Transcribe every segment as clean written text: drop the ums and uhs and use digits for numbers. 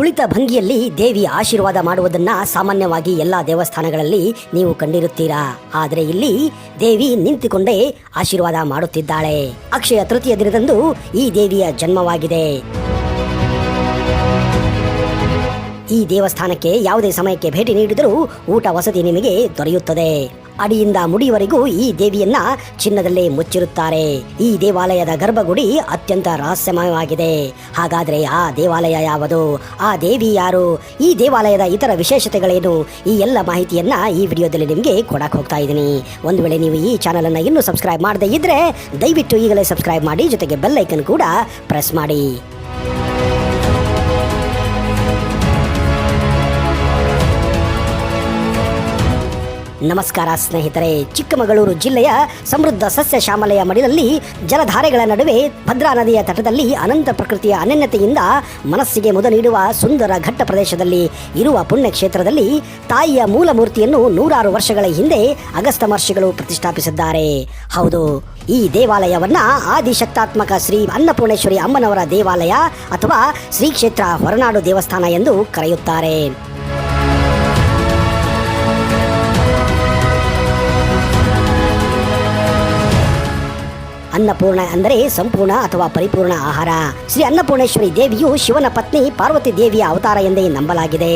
ಕುಳಿತ ಭಂಗಿಯಲ್ಲಿ ದೇವಿ ಆಶೀರ್ವಾದ ಮಾಡುವುದನ್ನ ಸಾಮಾನ್ಯವಾಗಿ ಎಲ್ಲಾ ದೇವಸ್ಥಾನಗಳಲ್ಲಿ ನೀವು ಕಂಡಿರುತ್ತೀರಾ. ಆದರೆ ಇಲ್ಲಿ ದೇವಿ ನಿಂತುಕೊಂಡೇ ಆಶೀರ್ವಾದ ಮಾಡುತ್ತಿದ್ದಾಳೆ. ಅಕ್ಷಯ ತೃತೀಯ ದಿನದಂದು ಈ ದೇವಿಯ ಜನ್ಮವಾಗಿದೆ. ಈ ದೇವಸ್ಥಾನಕ್ಕೆ ಯಾವುದೇ ಸಮಯಕ್ಕೆ ಭೇಟಿ ನೀಡಿದರೂ ಊಟ ವಸತಿ ನಿಮಗೆ ದೊರೆಯುತ್ತದೆ. ಅಡಿಯಿಂದ ಮುಡಿಯವರೆಗೂ ಈ ದೇವಿಯನ್ನ ಚಿನ್ನದಲ್ಲೇ ಮುಚ್ಚಿರುತ್ತಾರೆ. ಈ ದೇವಾಲಯದ ಗರ್ಭಗುಡಿ ಅತ್ಯಂತ ರಹಸ್ಯಮಯವಾಗಿದೆ. ಹಾಗಾದ್ರೆ ಆ ದೇವಾಲಯ ಯಾವುದು? ಆ ದೇವಿ ಯಾರು? ಈ ದೇವಾಲಯದ ಇತರ ವಿಶೇಷತೆಗಳೇನು? ಈ ಎಲ್ಲ ಮಾಹಿತಿಯನ್ನ ಈ ವಿಡಿಯೋದಲ್ಲಿ ನಿಮಗೆ ಕೊಡಕ್ಕೆ ಹೋಗ್ತಾ ಇದ್ದೀನಿ. ಒಂದು ವೇಳೆ ನೀವು ಈ ಚಾನಲ್ ಅನ್ನ ಇನ್ನೂ ಸಬ್ಸ್ಕ್ರೈಬ್ ಮಾಡದೇ ಇದ್ರೆ ದಯವಿಟ್ಟು ಈಗಲೇ ಸಬ್ಸ್ಕ್ರೈಬ್ ಮಾಡಿ, ಜೊತೆಗೆ ಬೆಲ್ ಐಕನ್ ಕೂಡ ಪ್ರೆಸ್ ಮಾಡಿ. ನಮಸ್ಕಾರ ಸ್ನೇಹಿತರೆ. ಚಿಕ್ಕಮಗಳೂರು ಜಿಲ್ಲೆಯ ಸಮೃದ್ಧ ಸಸ್ಯ ಶ್ಯಾಮಲೆಯ ಮಡಿಲಲ್ಲಿ ಜಲಧಾರೆಗಳ ನಡುವೆ ಭದ್ರಾ ನದಿಯ ತಟದಲ್ಲಿ ಅನಂತ ಪ್ರಕೃತಿಯ ಅನನ್ಯತೆಯಿಂದ ಮನಸ್ಸಿಗೆ ಮುದ ನೀಡುವ ಸುಂದರ ಘಟ್ಟ ಪ್ರದೇಶದಲ್ಲಿ ಇರುವ ಪುಣ್ಯಕ್ಷೇತ್ರದಲ್ಲಿ ತಾಯಿಯ ಮೂಲ ಮೂರ್ತಿಯನ್ನು 100 ವರ್ಷಗಳ ಹಿಂದೆ ಅಗಸ್ತ್ಯ ಮಹರ್ಷಿಗಳು ಪ್ರತಿಷ್ಠಾಪಿಸಿದ್ದಾರೆ. ಹೌದು, ಈ ದೇವಾಲಯವನ್ನ ಆದಿಶಕ್ತಾತ್ಮಕ ಶ್ರೀ ಅನ್ನಪೂರ್ಣೇಶ್ವರಿ ಅಮ್ಮನವರ ದೇವಾಲಯ ಅಥವಾ ಶ್ರೀ ಕ್ಷೇತ್ರ ಹೊರನಾಡು ದೇವಸ್ಥಾನ ಎಂದು ಕರೆಯುತ್ತಾರೆ. ಅನ್ನಪೂರ್ಣ ಅಂದರೆ ಸಂಪೂರ್ಣ ಅಥವಾ ಪರಿಪೂರ್ಣ ಆಹಾರ. ಶ್ರೀ ಅನ್ನಪೂರ್ಣೇಶ್ವರಿ ದೇವಿಯು ಶಿವನ ಪತ್ನಿ ಪಾರ್ವತಿ ದೇವಿಯ ಅವತಾರ ಎಂದೇ ನಂಬಲಾಗಿದೆ.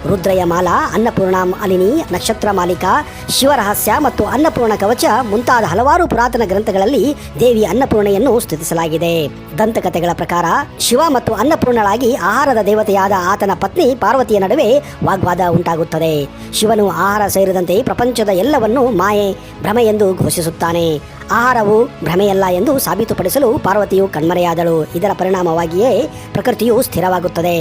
ರುದ್ರಯ ಮಾಲಾ, ಅನ್ನಪೂರ್ಣ ಮಾಲಿನಿ, ನಕ್ಷತ್ರ ಮಾಲಿಕಾ, ಶಿವರಹಸ್ಯ ಮತ್ತು ಅನ್ನಪೂರ್ಣ ಕವಚ ಮುಂತಾದ ಹಲವಾರು ಪುರಾತನ ಗ್ರಂಥಗಳಲ್ಲಿ ದೇವಿ ಅನ್ನಪೂರ್ಣೆಯನ್ನು ಸ್ತುತಿಸಲಾಗಿದೆ. ದಂತಕಥೆಗಳ ಪ್ರಕಾರ ಶಿವ ಮತ್ತು ಅನ್ನಪೂರ್ಣಳಾಗಿ ಆಹಾರದ ದೇವತೆಯಾದ ಆತನ ಪತ್ನಿ ಪಾರ್ವತಿಯ ನಡುವೆ ವಾಗ್ವಾದ ಉಂಟಾಗುತ್ತದೆ. ಶಿವನು ಆಹಾರ ಸೇರಿದಂತೆ ಪ್ರಪಂಚದ ಎಲ್ಲವನ್ನೂ ಮಾಯೆ, ಭ್ರಮೆ ಎಂದು ಘೋಷಿಸುತ್ತಾನೆ. ಆಹಾರವು ಭ್ರಮೆಯಲ್ಲ ಎಂದು ಸಾಬೀತುಪಡಿಸಲು ಪಾರ್ವತಿಯು ಕಣ್ಮರೆಯಾದಳು. ಇದರ ಪರಿಣಾಮವಾಗಿಯೇ ಪ್ರಕೃತಿಯು ಸ್ಥಿರವಾಗುತ್ತದೆ.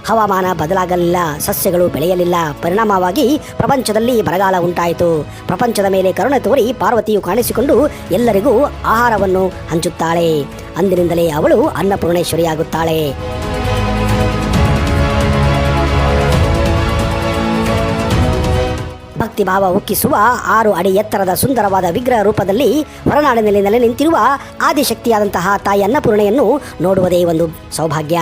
ಹವಾಮಾನ ಬದಲಾಗಲಿಲ್ಲ, ಸಸ್ಯಗಳು ಬೆಳೆಯಲಿಲ್ಲ. ಪರಿಣಾಮವಾಗಿ ಪ್ರಪಂಚದಲ್ಲಿ ಬರಗಾಲ ಉಂಟಾಯಿತು. ಪ್ರಪಂಚದ ಮೇಲೆ ಕರುಣೆ ತೋರಿ ಪಾರ್ವತಿಯು ಕಾಣಿಸಿಕೊಂಡು ಎಲ್ಲರಿಗೂ ಆಹಾರವನ್ನು ಹಂಚುತ್ತಾಳೆ. ಅಂದಿನಿಂದಲೇ ಅವಳು ಅನ್ನಪೂರ್ಣೇಶ್ವರಿಯಾಗುತ್ತಾಳೆ. ಭಕ್ತಿಭಾವ ಉಕ್ಕಿಸುವ 6 ಅಡಿ ಎತ್ತರದ ಸುಂದರವಾದ ವಿಗ್ರಹ ರೂಪದಲ್ಲಿ ಹೊರನಾಡಿನಲ್ಲಿ ನೆಲೆ ನಿಂತಿರುವ ಆದಿಶಕ್ತಿಯಾದಂತಹ ತಾಯಿ ಅನ್ನಪೂರ್ಣೆಯನ್ನು ನೋಡುವುದೇ ಒಂದು ಸೌಭಾಗ್ಯ.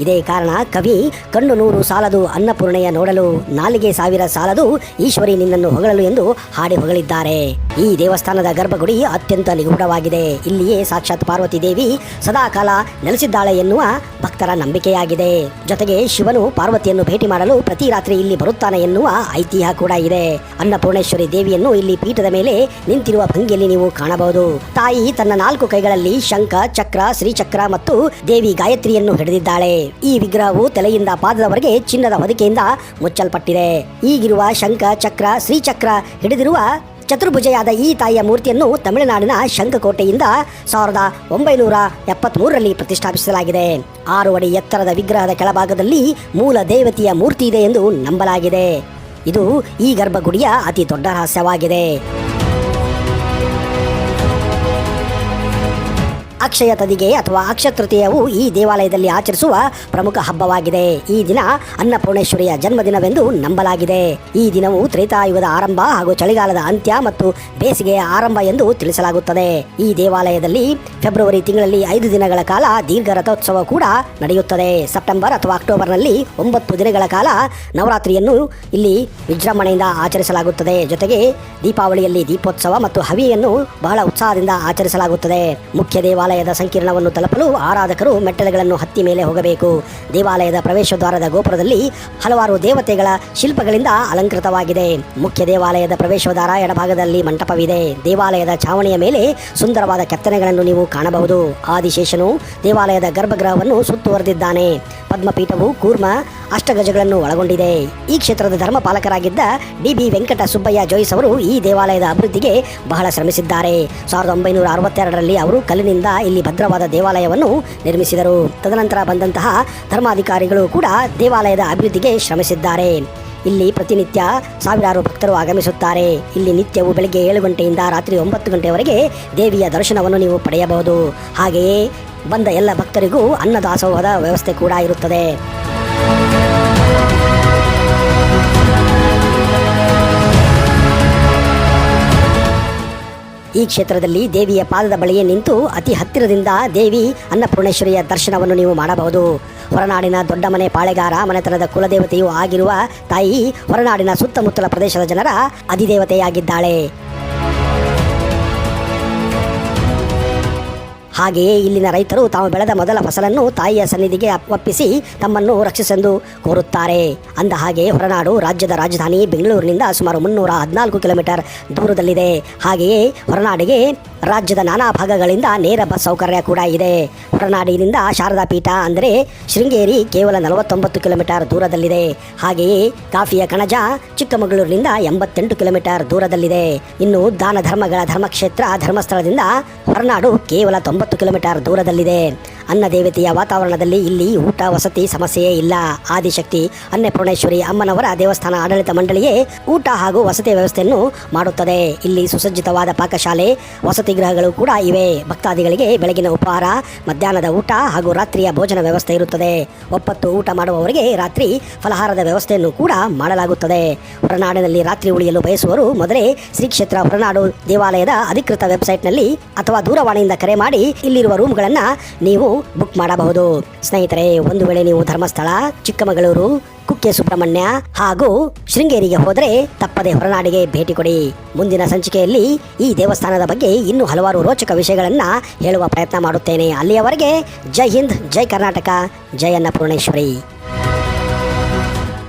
ಇದೇ ಕಾರಣ ಕವಿ ಕಣ್ಣು 100 ಸಾಲದು ಅನ್ನಪೂರ್ಣೆಯ ನೋಡಲು, ನಾಲಿಗೆ 1000 ಸಾಲದು ಈಶ್ವರಿ ನಿನ್ನನ್ನು ಹೊಗಳಲು ಎಂದು ಹಾಡಿ ಹೊಗಳಿದ್ದಾರೆ. ಈ ದೇವಸ್ಥಾನದ ಗರ್ಭಗುಡಿ ಅತ್ಯಂತ ನಿಗೂಢವಾಗಿದೆ. ಇಲ್ಲಿಯೇ ಸಾಕ್ಷಾತ್ ಪಾರ್ವತಿ ದೇವಿ ಸದಾಕಾಲ ನೆಲೆಸಿದ್ದಾಳೆ ಎನ್ನುವ ಭಕ್ತರ ನಂಬಿಕೆಯಾಗಿದೆ. ಜೊತೆಗೆ ಶಿವನು ಪಾರ್ವತಿಯನ್ನು ಭೇಟಿ ಮಾಡಲು ಪ್ರತಿ ರಾತ್ರಿ ಇಲ್ಲಿ ಬರುತ್ತಾನೆ ಎನ್ನುವ ಐತಿಹ್ಯ ಕೂಡ ಇದೆ. ಅನ್ನಪೂರ್ಣೇಶ್ವರಿ ದೇವಿಯನ್ನು ಇಲ್ಲಿ ಪೀಠದ ಮೇಲೆ ನಿಂತಿರುವ ಭಂಗಿಯಲ್ಲಿ ನೀವು ಕಾಣಬಹುದು. ತಾಯಿ ತನ್ನ 4 ಕೈಗಳಲ್ಲಿ ಶಂಖ, ಚಕ್ರ, ಶ್ರೀಚಕ್ರ ಮತ್ತು ದೇವಿ ಗಾಯತ್ರಿಯನ್ನು ಹಿಡಿದಿದ್ದಾಳೆ. ಈ ವಿಗ್ರಹವು ತಲೆಯಿಂದ ಪಾದದವರೆಗೆ ಚಿನ್ನದ ಹೊದಿಕೆಯಿಂದ ಮುಚ್ಚಲ್ಪಟ್ಟಿದೆ. ಈಗಿರುವ ಶಂಖ, ಚಕ್ರ, ಶ್ರೀಚಕ್ರ ಹಿಡಿದಿರುವ ಚತುರ್ಭುಜೆಯಾದ ಈ ತಾಯಿಯ ಮೂರ್ತಿಯನ್ನು ತಮಿಳುನಾಡಿನ ಶಂಖಕೋಟೆಯಿಂದ 1973ರಲ್ಲಿ ಪ್ರತಿಷ್ಠಾಪಿಸಲಾಗಿದೆ. 6 ಅಡಿ ಎತ್ತರದ ವಿಗ್ರಹದ ಕೆಳಭಾಗದಲ್ಲಿ ಮೂಲ ದೇವತೆಯ ಮೂರ್ತಿ ಇದೆ ಎಂದು ನಂಬಲಾಗಿದೆ. ಇದು ಈ ಗರ್ಭಗುಡಿಯ ಅತಿ ದೊಡ್ಡ ರಹಸ್ಯವಾಗಿದೆ. ಅಕ್ಷಯ ತದಿಗೆ ಅಥವಾ ಅಕ್ಷಯ ತೃತೀಯವು ಈ ದೇವಾಲಯದಲ್ಲಿ ಆಚರಿಸುವ ಪ್ರಮುಖ ಹಬ್ಬವಾಗಿದೆ. ಈ ದಿನ ಅನ್ನಪೂರ್ಣೇಶ್ವರಿಯ ಜನ್ಮದಿನವೆಂದು ನಂಬಲಾಗಿದೆ. ಈ ದಿನವು ತ್ರೇತಾಯುಗದ ಆರಂಭ ಹಾಗೂ ಚಳಿಗಾಲದ ಅಂತ್ಯ ಮತ್ತು ಬೇಸಿಗೆಯ ಆರಂಭ ಎಂದು ತಿಳಿಸಲಾಗುತ್ತದೆ. ಈ ದೇವಾಲಯದಲ್ಲಿ ಫೆಬ್ರವರಿ ತಿಂಗಳಲ್ಲಿ 5 ದಿನಗಳ ಕಾಲ ದೀರ್ಘ ರಥೋತ್ಸವ ಕೂಡ ನಡೆಯುತ್ತದೆ. ಸೆಪ್ಟೆಂಬರ್ ಅಥವಾ ಅಕ್ಟೋಬರ್ನಲ್ಲಿ 9 ದಿನಗಳ ಕಾಲ ನವರಾತ್ರಿಯನ್ನು ಇಲ್ಲಿ ವಿಜೃಂಭಣೆಯಿಂದ ಆಚರಿಸಲಾಗುತ್ತದೆ. ಜೊತೆಗೆ ದೀಪಾವಳಿಯಲ್ಲಿ ದೀಪೋತ್ಸವ ಮತ್ತು ಹವಿಯನ್ನು ಬಹಳ ಉತ್ಸಾಹದಿಂದ ಆಚರಿಸಲಾಗುತ್ತದೆ. ಮುಖ್ಯ ದೇವಾಲಯದ ಸಂಕೀರ್ಣವನ್ನು ತಲುಪಲು ಆರಾಧಕರು ಮೆಟ್ಟಲುಗಳನ್ನು ಹತ್ತಿ ಮೇಲೆ ಹೋಗಬೇಕು. ದೇವಾಲಯದ ಪ್ರವೇಶ ದ್ವಾರದ ಗೋಪುರದಲ್ಲಿ ಹಲವಾರು ದೇವತೆಗಳ ಶಿಲ್ಪಗಳಿಂದ ಅಲಂಕೃತವಾಗಿದೆ. ಮುಖ್ಯ ದೇವಾಲಯದ ಪ್ರವೇಶದ್ವಾರ ಎಡಭಾಗದಲ್ಲಿ ಮಂಟಪವಿದೆ. ದೇವಾಲಯದ ಛಾವಣಿಯ ಮೇಲೆ ಸುಂದರವಾದ ಕೆತ್ತನೆಗಳನ್ನು ನೀವು ಕಾಣಬಹುದು. ಆದಿಶೇಷನು ದೇವಾಲಯದ ಗರ್ಭಗೃಹವನ್ನು ಸುತ್ತುವರೆದಿದ್ದಾನೆ. ಪದ್ಮಪೀಠವು ಕೂರ್ಮ ಅಷ್ಟಗಜಗಳನ್ನು ಒಳಗೊಂಡಿದೆ. ಈ ಕ್ಷೇತ್ರದ ಧರ್ಮಪಾಲಕರಾಗಿದ್ದ ಡಿ.ಬಿ. ವೆಂಕಟ ಸುಬ್ಬಯ್ಯ ಜೋಯಿಸ್ ಅವರು ಈ ದೇವಾಲಯದ ಅಭಿವೃದ್ಧಿಗೆ ಬಹಳ ಶ್ರಮಿಸಿದ್ದಾರೆ. 1962ರಲ್ಲಿ ಅವರು ಕಲ್ಲಿನಿಂದ ಇಲ್ಲಿ ಭದ್ರವಾದ ದೇವಾಲಯವನ್ನು ನಿರ್ಮಿಸಿದರು. ತದನಂತರ ಬಂದಂತಹ ಧರ್ಮಾಧಿಕಾರಿಗಳು ಕೂಡ ದೇವಾಲಯದ ಅಭಿವೃದ್ಧಿಗೆ ಶ್ರಮಿಸಿದ್ದಾರೆ. ಇಲ್ಲಿ ಪ್ರತಿನಿತ್ಯ ಸಾವಿರಾರು ಭಕ್ತರು ಆಗಮಿಸುತ್ತಾರೆ. ಇಲ್ಲಿ ನಿತ್ಯವೂ ಬೆಳಗ್ಗೆ 7 ಗಂಟೆಯಿಂದ ರಾತ್ರಿ 9 ಗಂಟೆಯವರೆಗೆ ದೇವಿಯ ದರ್ಶನವನ್ನು ನೀವು ಪಡೆಯಬಹುದು. ಹಾಗೆಯೇ ಬಂದ ಎಲ್ಲ ಭಕ್ತರಿಗೂ ಅನ್ನದಾಸೋಹದ ವ್ಯವಸ್ಥೆ ಕೂಡ ಇರುತ್ತದೆ. ಈ ಕ್ಷೇತ್ರದಲ್ಲಿ ದೇವಿಯ ಪಾದದ ಬಳಿಯೇ ನಿಂತು ಅತಿ ಹತ್ತಿರದಿಂದ ದೇವಿ ಅನ್ನಪೂರ್ಣೇಶ್ವರಿಯ ದರ್ಶನವನ್ನು ನೀವು ಮಾಡಬಹುದು. ಹೊರನಾಡಿನ ದೊಡ್ಡ ಮನೆ ಪಾಳೆಗಾರ ಮನೆತನದ ಕುಲದೇವತೆಯೂ ಆಗಿರುವ ತಾಯಿ ಹೊರನಾಡಿನ ಸುತ್ತಮುತ್ತಲ ಪ್ರದೇಶದ ಜನರ ಅಧಿದೇವತೆಯಾಗಿದ್ದಾಳೆ. ಹಾಗೆಯೇ ಇಲ್ಲಿನ ರೈತರು ತಾವು ಬೆಳೆದ ಮೊದಲ ಫಸಲನ್ನು ತಾಯಿಯ ಸನ್ನಿಧಿಗೆ ಒಪ್ಪಿಸಿ ತಮ್ಮನ್ನು ರಕ್ಷಿಸೆಂದು ಕೋರುತ್ತಾರೆ. ಅಂದ ಹಾಗೆ ಹೊರನಾಡು ರಾಜ್ಯದ ರಾಜಧಾನಿ ಬೆಂಗಳೂರಿನಿಂದ ಸುಮಾರು 314 ಕಿಲೋಮೀಟರ್ ದೂರದಲ್ಲಿದೆ. ಹಾಗೆಯೇ ಹೊರನಾಡಿಗೆ ರಾಜ್ಯದ ನಾನಾ ಭಾಗಗಳಿಂದ ನೇರ ಬಸ್ ಸೌಕರ್ಯ ಕೂಡ ಇದೆ. ಹೊರನಾಡಿನಿಂದ ಶಾರದಾ ಪೀಠ ಅಂದರೆ ಶೃಂಗೇರಿ ಕೇವಲ 49 ಕಿಲೋಮೀಟರ್ ದೂರದಲ್ಲಿದೆ. ಹಾಗೆಯೇ ಕಾಫಿಯ ಕಣಜ ಚಿಕ್ಕಮಗಳೂರಿನಿಂದ 88 ಕಿಲೋಮೀಟರ್ ದೂರದಲ್ಲಿದೆ. ಇನ್ನು ದಾನ ಧರ್ಮಗಳ ಧರ್ಮಕ್ಷೇತ್ರ ಧರ್ಮಸ್ಥಳದಿಂದ ಹೊರನಾಡು ಕೇವಲ 90 ಕಿಲೋಮೀಟರ್ ದೂರದಲ್ಲಿದೆ. ಅನ್ನದೇವತೆಯ ವಾತಾವರಣದಲ್ಲಿ ಇಲ್ಲಿ ಊಟ ವಸತಿ ಸಮಸ್ಯೆಯೇ ಇಲ್ಲ. ಆದಿಶಕ್ತಿ ಅನ್ನಪೂರ್ಣೇಶ್ವರಿ ಅಮ್ಮನವರ ದೇವಸ್ಥಾನ ಆಡಳಿತ ಮಂಡಳಿಯೇ ಊಟ ಹಾಗೂ ವಸತಿ ವ್ಯವಸ್ಥೆಯನ್ನು ಮಾಡುತ್ತದೆ. ಇಲ್ಲಿ ಸುಸಜ್ಜಿತವಾದ ಪಾಕಶಾಲೆ ವಸತಿ ಗೃಹಗಳು ಕೂಡ ಇವೆ. ಭಕ್ತಾದಿಗಳಿಗೆ ಬೆಳಗಿನ ಉಪಹಾರ, ಮಧ್ಯಾಹ್ನದ ಊಟ ಹಾಗೂ ರಾತ್ರಿಯ ಭೋಜನ ವ್ಯವಸ್ಥೆ ಇರುತ್ತದೆ. ಒಪ್ಪತ್ತು ಊಟ ಮಾಡುವವರಿಗೆ ರಾತ್ರಿ ಫಲಹಾರದ ವ್ಯವಸ್ಥೆಯನ್ನು ಕೂಡ ಮಾಡಲಾಗುತ್ತದೆ. ಹೊರನಾಡಿನಲ್ಲಿ ರಾತ್ರಿ ಉಳಿಯಲು ಬಯಸುವರು ಮೊದಲೇ ಶ್ರೀ ಕ್ಷೇತ್ರ ಹೊರನಾಡು ದೇವಾಲಯದ ಅಧಿಕೃತ ವೆಬ್ಸೈಟ್ನಲ್ಲಿ ಅಥವಾ ದೂರವಾಣಿಯಿಂದ ಕರೆ ಮಾಡಿ ಇಲ್ಲಿರುವ ರೂಮ್ಗಳನ್ನು ನೀವು ಬುಕ್ ಮಾಡಬಹುದು. ಸ್ನೇಹಿತರೆ, ಒಂದು ವೇಳೆ ನೀವು ಧರ್ಮಸ್ಥಳ, ಚಿಕ್ಕಮಗಳೂರು, ಕುಕ್ಕೆ ಸುಬ್ರಹ್ಮಣ್ಯ ಹಾಗೂ ಶೃಂಗೇರಿಗೆ ಹೋದರೆ ತಪ್ಪದೆ ಹೊರನಾಡಿಗೆ ಭೇಟಿ ಕೊಡಿ. ಮುಂದಿನ ಸಂಚಿಕೆಯಲ್ಲಿ ಈ ದೇವಸ್ಥಾನದ ಬಗ್ಗೆ ಇನ್ನೂ ಹಲವಾರು ರೋಚಕ ವಿಷಯಗಳನ್ನು ಹೇಳುವ ಪ್ರಯತ್ನ ಮಾಡುತ್ತೇನೆ. ಅಲ್ಲಿಯವರೆಗೆ ಜೈ ಹಿಂದ್, ಜೈ ಕರ್ನಾಟಕ, ಜೈ ಅನ್ನಪೂರ್ಣೇಶ್ವರಿ.